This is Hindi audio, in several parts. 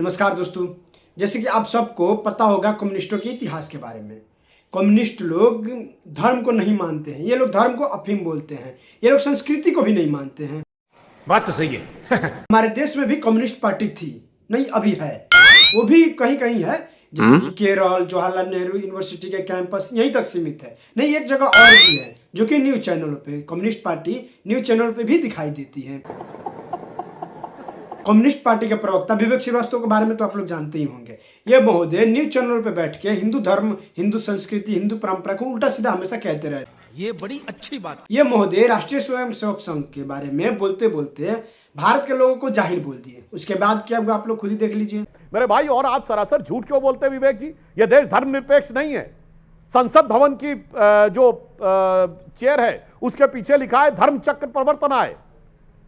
नमस्कार दोस्तों, जैसे कि आप सबको पता होगा कम्युनिस्टों के इतिहास के बारे में। कम्युनिस्ट लोग धर्म को नहीं मानते हैं, ये लोग धर्म को अफीम बोलते हैं, ये लोग संस्कृति को भी नहीं मानते हैं। बात तो सही है। हमारे देश में भी कम्युनिस्ट पार्टी थी, नहीं अभी है, वो भी कहीं कहीं है, जैसे कि केरल जवाहरलाल नेहरू यूनिवर्सिटी के कैंपस यहीं तक सीमित है। नहीं, एक जगह और भी है जो कि न्यूज चैनलों पे, कम्युनिस्ट पार्टी न्यूज चैनल पे भी दिखाई देती है। कम्युनिस्ट पार्टी के प्रवक्ता विवेक श्रीवास्तव के बारे में तो आप लोग जानते ही होंगे। ये महोदय न्यूज चैनल पे बैठ के हिंदू धर्म, हिंदू संस्कृति, हिंदू परंपरा को उल्टा सीधा हमेशा कहते रहे। ये बड़ी अच्छी बात। ये महोदय राष्ट्रीय स्वयंसेवक संघ के बारे में बोलते बोलते भारत के लोगों को जाहिल बोल दिए। उसके बाद क्या हुआ आप लोग खुद ही देख लीजिए। मेरे भाई, और आप सरासर झूठ क्यों बोलते हैं विवेक जी? ये देश धर्मनिरपेक्ष नहीं है। संसद भवन की जो चेयर है उसके पीछे लिखा है धर्म चक्र प्रवर्तनाय।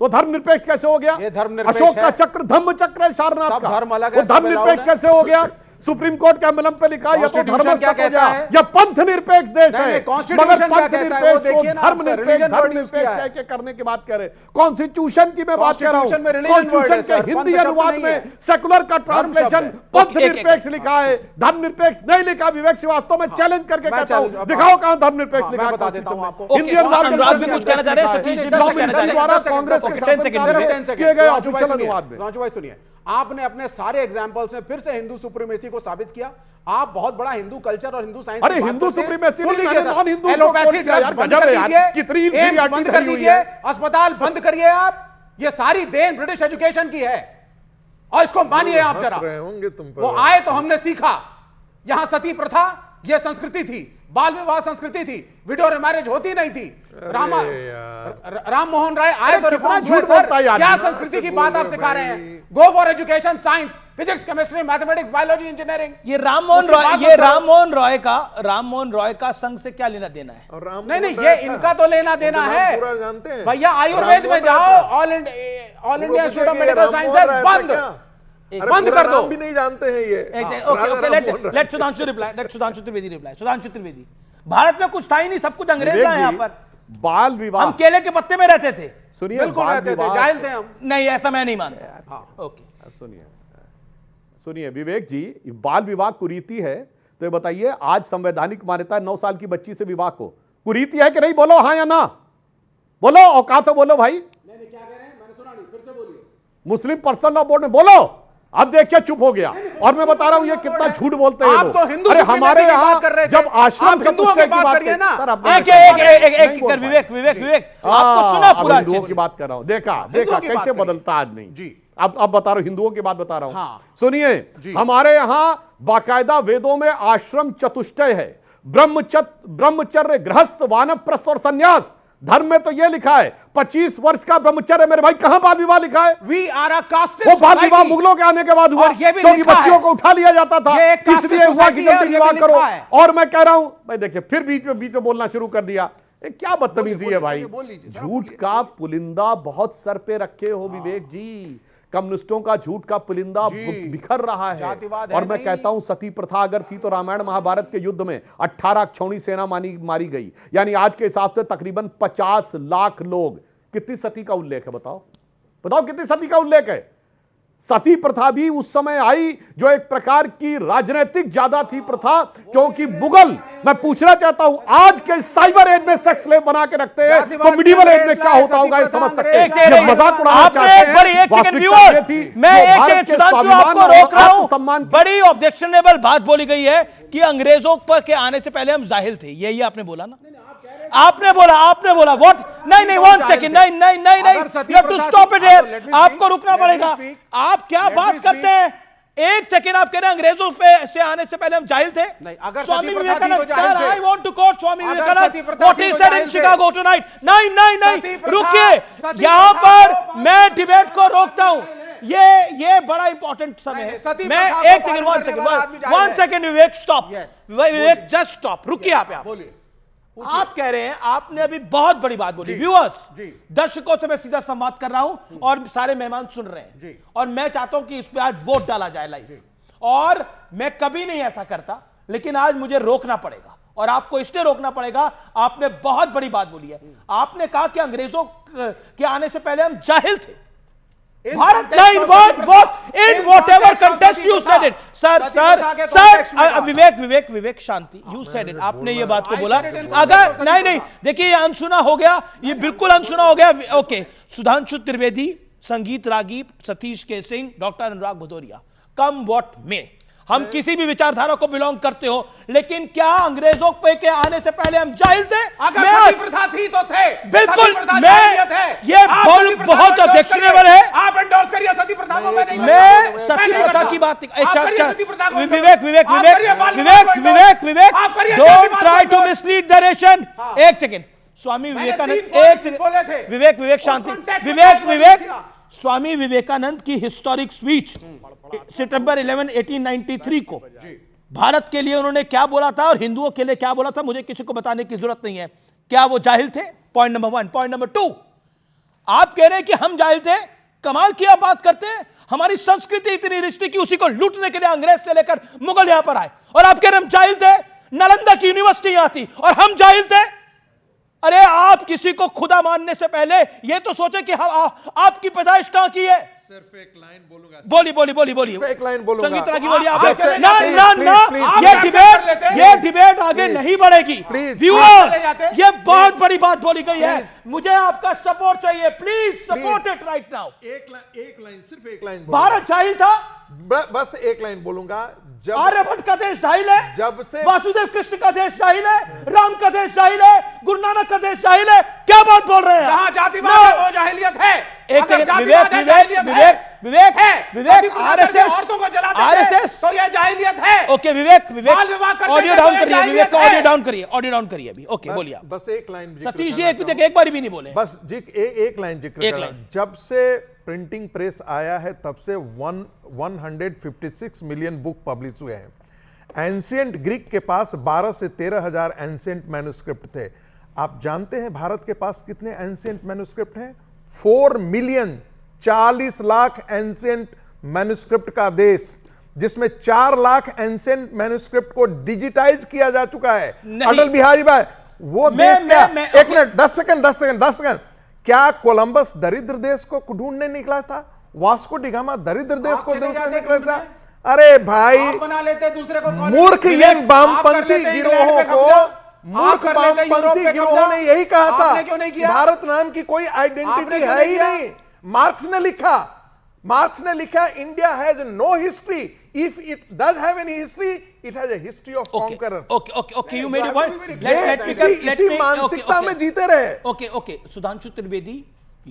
तो धर्मनिरपेक्ष कैसे हो गया? ये धर्मनिरपेक्ष अशोक का है। चक्र धम्म चक्र है सारनाथ का। धर्म अलग है, वो धर्मनिरपेक्ष कैसे हो गया? सुप्रीम कोर्ट के एम्बलम पे लिखा है या तो धर्म क्या कहता है? या पंथ निरपेक्ष देश है। कॉन्स्टिट्यूशन क्या कहता है वो देखिए ना। धर्मनिरपेक्ष क्या करने की बात कर रहे? कॉन्स्टिट्यूशन की मैं बात कर रहा हूँ। कॉन्स्टिट्यूशन के हिंदी अनुवाद में सेकुलर का ट्रांसलेशन पंथ निरपेक्ष लिखा है, धर्मनिरपेक्ष नहीं लिखा। विवेक श्रीवास्तव में चैलेंज करके कहता हूँ, दिखाओ कहां धर्मनिरपेक्ष लिखा। बता देता हूं आपको। हिंदी अनुवाद में कुछ कहना चाह रहे हैं सतीश द्वारा कांग्रेस के किए गए ऑफिशियल अनुवाद में। भाई सुनिए, आपने अपने सारे एग्जांपल्स में फिर से हिंदू सुप्रीमेसी को साबित किया। आप बहुत बड़ा हिंदू कल्चर और हिंदू साइंस अरे हिंदू सुप्रीमेसी सुन लीजिए, एलोपैथी ड्रग्स बंद कर दीजिए, एम्स बंद कर दीजिए, अस्पताल बंद करिए। आप ये सारी देन ब्रिटिश एजुकेशन की है और इसको मानिए आप जरा। वो आए तो हमने सीखा। यहां सती प्रथा यह संस्कृति थी, बाल विवाह संस्कृति थी, विडो मैरिज होती नहीं थी। राम मोहन राय आए तो रिफॉर्म्स हुए। सर क्या संस्कृति की बात आप सिखा रहे हैं? Go for education, science, physics, chemistry, mathematics, biology, engineering. ये राम मोहन रॉय का संघ से क्या लेना देना है? नहीं, ये इनका तो लेना देना है। भैया आयुर्वेद में जाओ, all India institute of medical sciences बंद कर दो। भी नहीं जानते हैं ये। Let Sudhanshu Trivedi reply. सुधांशु त्रिवेदी, भारत में कुछ था ही नहीं, सब कुछ अंग्रेज लाए यहाँ पर। बाल विवाह, हम केले के पत्ते में रहते थे। सुनिए, बिल्कुल रहते थे, जाहिल थे हम। नहीं, ऐसा मैं नहीं मानता। ओके, सुनिए विवेक जी, बाल विवाह कुरीति है तो ये बताइए, आज संवैधानिक मान्यता है 9 साल की बच्ची से विवाह को। कुरीति है कि नहीं? बोलो हाँ या ना, बोलो। औकात तो बोलो भाई। क्या कह रहे हैं? मैंने सुना नहीं, फिर से बोलिए। मुस्लिम पर्सनल लॉ बोर्ड में बोलो। अब देखिए चुप हो गया। और मैं बता रहा हूं ये कितना झूठ बोलते हैं। आप तो हिंदू अरे हमारे यहाँ जब आश्रम हिंदुओं की बात करिए ना। एक विवेक आपको सुना पूरा। हिंदुओं की बात कर रहा हूं। देखा कैसे बदलता आदमी जी। अब बता रहा हूं, हिंदुओं की बात बता रहा हूं। सुनिए, हमारे यहाँ बाकायदा वेदों में आश्रम चतुष्टय है, ब्रह्मचर्य, गृहस्थ, वानप्रस्थ और संन्यास। धर्म में तो ये लिखा है 25 वर्ष का ब्रह्मचर्य। मेरे भाई, कहां बाल विवाह लिखा है? We are a caste. वो बाल विवाह मुगलों के आने के बाद हुआ, क्योंकि बच्चियों को उठा लिया जाता था, इसलिए हुआ कि जल्दी विवाह करो। और मैं कह रहा हूं भाई, देखिए फिर बीच में बोलना शुरू कर दिया। क्या बदतमीजी है भाई। झूठ का पुलिंदा बहुत सर पे रखे हो विवेक जी। कम्युनिस्टों का झूठ का पुलिंदा बिखर रहा है। और मैं कहता हूं, सती प्रथा अगर थी तो रामायण महाभारत के युद्ध में 18 क्षौणी सेना मारी गई। यानी आज के हिसाब से तकरीबन 50 लाख लोग। कितनी सती का उल्लेख है? बताओ कितनी सती का उल्लेख है? सती प्रथा भी उस समय आई जो एक प्रकार की राजनीतिक ज्यादा थी प्रथा, क्योंकि मुगल, मैं पूछना चाहता हूं, आज के साइबर एज में सेक्स स्लेव बना के रखते हैं, तो मिडिवल एज में क्या होता होगा ये समझ सकते हैं। मजाक उड़ाना चाहते हैं। मैं एक सेकंड सुधांशु आपको रोक रहा हूं। बड़ी ऑब्जेक्शनेबल बात बोली गई है कि अंग्रेजों पर के आने से पहले हम जाहिल थे। यही आपने बोला ना? आपने बोला व्हाट? नहीं, 1 सेकंड, नहीं, you have to stop it here. आपको रुकना पड़ेगा। आप क्या बात करते हैं? 1 सेकंड, आप कह रहे हैं अंग्रेजों से आने से पहले हम जाहिल थे? Swami Vivekananda, I want to quote Swami Vivekananda, what he said in Chicago tonight. नहीं, रुकिए। यहां पर मैं डिबेट को रोकता हूं। ये बड़ा इंपॉर्टेंट समय है। मैं 1 सेकंड विवेक, स्टॉप। विवेक जस्ट स्टॉप, रुकिए। आप कह रहे हैं, आपने अभी बहुत बड़ी बात बोली। व्यूअर्स, दर्शकों से मैं सीधा संवाद कर रहा हूं और सारे मेहमान सुन रहे हैं, और मैं चाहता हूं कि इस पे आज वोट डाला जाए लाइव। और मैं कभी नहीं ऐसा करता, लेकिन आज मुझे रोकना पड़ेगा, और आपको इसलिए रोकना पड़ेगा। आपने बहुत बड़ी बात बोली है। आपने कहा कि अंग्रेजों के आने से पहले हम जाहिल थे। भारत नहीं इन whatever contest you said it sir Vivek Shanti you said it आपने ये बात को बोला अगर नहीं देखिए ये अनसुना हो गया ये बिल्कुल अनसुना हो गया ओके सुधांशु त्रिवेदी संगीत रागी सतीश के Singh doctor Anurag Bhadauria come what में हम किसी भी विचारधारा को बिलोंग करते हो लेकिन क्या अंग्रेजों के आने से पहले हम जाहिल थे अगर सती प्रथा थी तो थे बिल्कुल ये बहुत ऑब्जेक्शनेबल है आप एंडोर्स करिए सती प्रथा को मैं सती प्रथा की बात Vivek don't try to mislead the nation एक सेकंड स्वामी विवेकानंद विवेक शांति स्वामी विवेकानंद की हिस्टोरिक स्पीच सितंबर 11 1893 को भारत के लिए उन्होंने क्या बोला था और हिंदुओं के लिए क्या बोला था मुझे किसी को बताने की जरूरत नहीं है क्या वो जाहिल थे पॉइंट नंबर 1 पॉइंट नंबर 2 आप कह रहे हैं कि हम जाहिल थे कमाल की आप बात करते हैं हमारी संस्कृति इतनी रिच थी कि उसी को लूटने के लिए अंग्रेज से लेकर मुगल यहां पर आए और आप कह रहे हम जाहिल थे नालंदा की यूनिवर्सिटी यहां थी और हम जाहिल थे अरे आप किसी को खुदा मानने से पहले ये तो सोचे कि आपकी पैदाइश कहां की है सिर्फ एक लाइन बोलूंगा बोलिए एक लाइन बोलूंगा संगीत रागी बोलिए आप ये डिबेट आगे नहीं बढ़ेगी व्यूअर्स ये बहुत बड़ी बात बोली गई है मुझे आपका सपोर्ट चाहिए please support it right now एक लाइन सिर्फ एक लाइन भारत जाहिल था बस एक लाइन बोलूंगा जब आर्यभट्ट का देश जाहिल है जब से वासुदेव कृष्ण का देश जाहिल है राम का देश जाहिल है गुरु नानक का देश जाहिल है क्या बात बोल रहे हैं जहां जातिवाद है वो जाहिलियत है एक सेकंड विवेक आरएसएस तो ये जाहिलियत है ओके विवेक ऑडियो डाउन करिए अभी ओके बोलिए बस एक लाइन सतीश जी एक बार भी नहीं बोले बस एक लाइन जिक्र जब से प्रिंटिंग प्रेस आया है तब से 156 मिलियन बुक पब्लिश हुए हैं एंशिएंट ग्रीक के पास 12 से 13,000 एंशिएंट मैन्युस्क्रिप्ट थे आप जानते हैं भारत के पास कितने एंशिएंट मैन्युस्क्रिप्ट हैं 4 मिलियन 40 लाख एंशिएंट मैन्युस्क्रिप्ट का देश जिसमें 4 लाख एंशिएंट मैन्युस्क्रिप्ट को डिजिटाइज किया जा चुका है अटल बिहारी भाई वो देश क्या एक मिनट 10 सेकंड क्या कोलंबस दरिद्र देश को ढूंढने निकला था वास्को डिगामा दरिद्र देश को ढूंढने निकला था अरे भाई बना लेते दूसरे को मूर्ख इन वामपंथी गिरोहों को मूर्ख वामपंथी गिरोहों ने यही कहा था भारत नाम की कोई आइडेंटिटी है ही नहीं मार्क्स ने लिखा India has no history if it does have any history it has a history of conquerors okay you made your point इसी मानसिकता में जीते रहे okay Sudhanshu Trivedi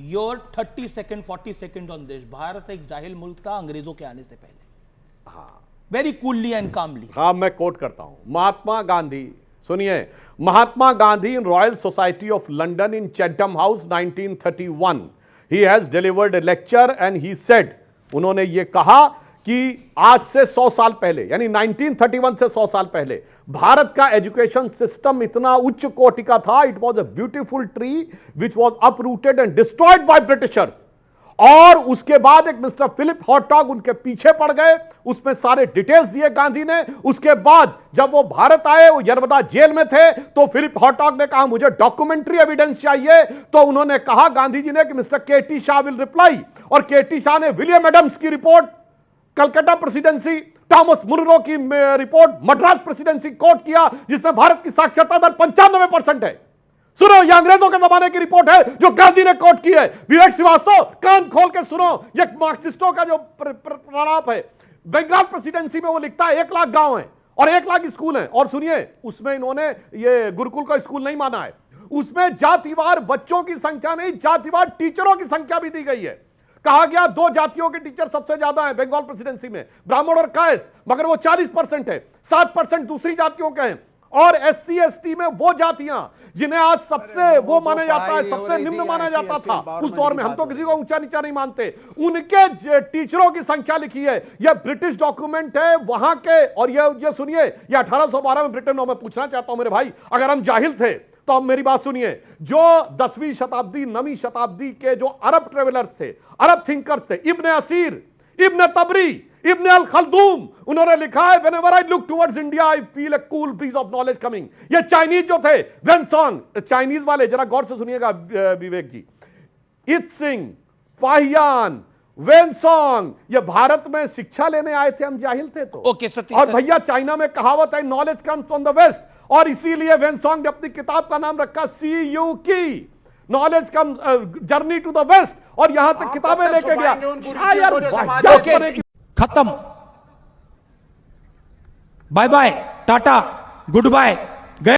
your 30 second 40 second on this Bharat एक जाहिल मुल्क था अंग्रेजों के आने से पहले वेरी कूलली एंड कामली हाँ मैं कोट करता हूं महात्मा गांधी सुनिए Mahatma Gandhi in royal society of London in Chatham house 1931 he has delivered a lecture and he said उन्होंने ये कहा कि आज से 100 साल पहले यानी 1931 से 100 साल पहले भारत का एजुकेशन सिस्टम इतना उच्च कोटि का था it was a beautiful tree which was uprooted and destroyed by Britishers और उसके बाद एक मिस्टर फिलिप हॉटॉग उनके पीछे पड़ गए उसमें सारे डिटेल्स दिए गांधी ने उसके बाद जब वो भारत आए वो यरवदा जेल में थे तो फिलिप हॉटॉग ने कहा मुझे डॉक्यूमेंट्री एविडेंस चाहिए तो उन्होंने कहा गांधी जी ने कि Mister KT Shah will reply और केटी शाह ने विलियम एडम्स की report Calcutta Presidency Thomas Munro की रिपोर्ट मद्रास प्रेसिडेंसी कोट किया जिसमें भारत की साक्षरता दर 95% है सुनो ये अंग्रेजों के जमाने की रिपोर्ट है जो गांधी ने कोट की है विवेक श्रीवास्तव कान खोल के सुनो ये मार्क्सिस्टों का जो प्रलाप है बंगाल प्रेसिडेंसी में वो लिखता है 1 लाख गांव है और 1 लाख स्कूल हैं और सुनिए उसमें इन्होंने ये गुरुकुल का स्कूल नहीं माना है उसमें जातिवार बच्चों की संख्या नहीं जातिवार टीचरों की संख्या भी दी गई है कहा गया 2 जातियों के टीचर सबसे ज्यादा हैं बंगाल प्रेसिडेंसी में ब्राह्मण और कायस मगर वो 40% है 7% दूसरी जातियों के हैं और SC ST में वो जातियां जिन्हें आज सबसे वो माना जाता है सबसे निम्न माना जाता था उस दौर में हम तो किसी को ऊंचा नीचा नहीं मानते उनके टीचरों की संख्या लिखी है यह ब्रिटिश डॉक्यूमेंट है वहां के और ये सुनिए ये 1812 में ब्रिटेन में पूछना चाहता हूं मेरे भाई अगर हम जाहिल थे तो अब मेरी बात सुनिए जो 10वीं शताब्दी 9वीं शताब्दी के जो अरब ट्रेवलर्स थे अरब थिंकर्स थे इब्न असीर इब्न तबरी इब्न अल खल्दूम उन्होंने लिखा है whenever I look towards India I feel a cool breeze of knowledge coming ये चाइनीज जो थे वेनसोंग चाइनीज वाले जरा गौर से सुनिएगा विवेक जी इत सिंह फाहियान वेनसोंग, ये भारत में शिक्षा लेने आए थे, हम जाहिल थे तो। ओके, सतीश और सर। भैया चाइना में कहावत है knowledge comes from the west, और इसीलिए वेनसोंग ने अपनी किताब का नाम रखा CU की, knowledge come journey to the west, और यहां तक किताबें लेके गया। खत्म, bye bye, tata, good bye.